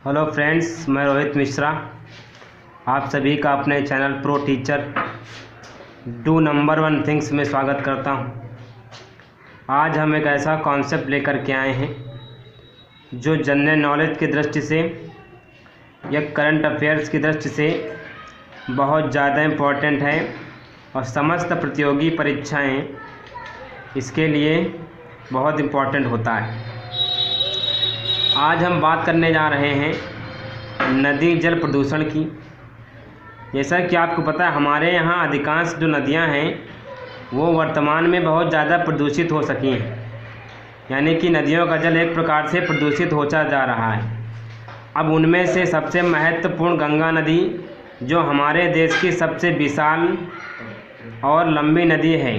Hello friends, मैं रोहित मिश्रा आप सभी का अपने channel pro teacher do number 1 things में स्वागत करता हूं। आज हम एक ऐसा कॉन्सेप्ट लेकर के आए हैं जो जनरल नॉलेज की दृष्टि से या करंट अफेयर्स की दृष्टि से बहुत ज़्यादा इम्पोर्टेंट है और समस्त प्रतियोगी परीक्षाएं इसके लिए बहुत इम्पोर्टेंट होता है। आज हम बात करने जा रहे हैं नदी जल प्रदूषण की। जैसा कि आपको पता है, हमारे यहाँ अधिकांश जो नदियाँ हैं वो वर्तमान में बहुत ज़्यादा प्रदूषित हो सकी हैं, यानी कि नदियों का जल एक प्रकार से प्रदूषित होता जा रहा है। अब उनमें से सबसे महत्वपूर्ण गंगा नदी, जो हमारे देश की सबसे विशाल और लंबी नदी है,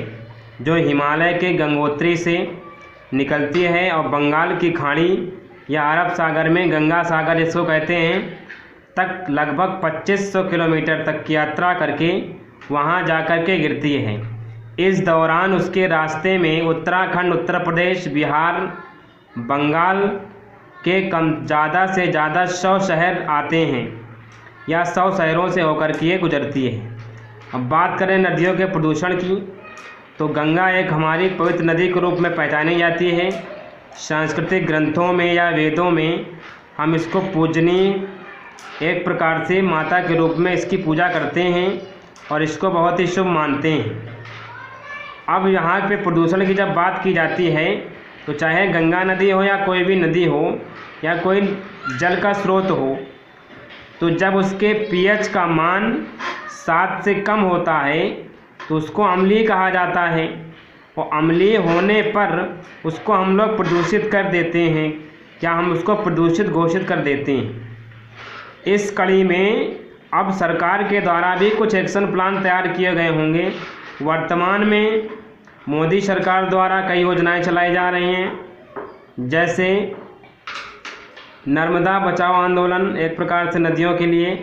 जो हिमालय के गंगोत्री से निकलती है और बंगाल की खाड़ी या अरब सागर में गंगा सागर जिसको कहते हैं तक लगभग 2500 किलोमीटर तक की यात्रा करके वहां जाकर के गिरती है। इस दौरान उसके रास्ते में उत्तराखंड, उत्तर प्रदेश, बिहार, बंगाल के कम ज़्यादा से ज़्यादा 100 शहर आते हैं या 100 शहरों से होकर के ये गुजरती है। अब बात करें नदियों के प्रदूषण की, तो गंगा एक हमारी पवित्र नदी के रूप में पहचानी जाती है। सांस्कृतिक ग्रंथों में या वेदों में हम इसको पूजनीय एक प्रकार से माता के रूप में इसकी पूजा करते हैं और इसको बहुत ही शुभ मानते हैं। अब यहाँ पे प्रदूषण की जब बात की जाती है तो चाहे गंगा नदी हो या कोई भी नदी हो या कोई जल का स्रोत हो, तो जब उसके पीएच का मान 7 से कम होता है तो उसको अम्लीय कहा जाता है और अम्लीय होने पर उसको हम लोग प्रदूषित कर देते हैं, क्या हम उसको प्रदूषित घोषित कर देते हैं। इस कड़ी में अब सरकार के द्वारा भी कुछ एक्शन प्लान तैयार किए गए होंगे। वर्तमान में मोदी सरकार द्वारा कई योजनाएं चलाई जा रही हैं, जैसे नर्मदा बचाओ आंदोलन एक प्रकार से नदियों के लिए।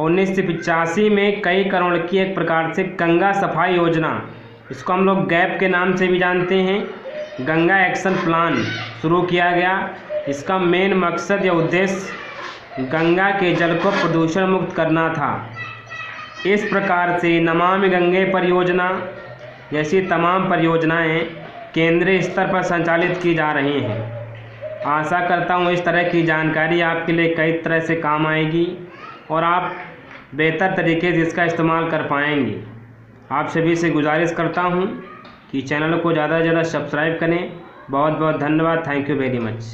1985 में कई करोड़ की एक प्रकार से गंगा सफाई योजना, इसको हम लोग गैप के नाम से भी जानते हैं, गंगा एक्शन प्लान शुरू किया गया। इसका मेन मकसद या उद्देश्य गंगा के जल को प्रदूषण मुक्त करना था। इस प्रकार से नमामि गंगे परियोजना जैसी तमाम परियोजनाएं केंद्रीय स्तर पर संचालित की जा रही हैं। आशा करता हूं इस तरह की जानकारी आपके लिए कई तरह से काम आएगी और आप बेहतर तरीके से इसका इस्तेमाल कर पाएंगे। आप सभी से गुजारिश करता हूं कि चैनल को ज़्यादा से ज़्यादा सब्सक्राइब करें। बहुत बहुत धन्यवाद। Thank you very much.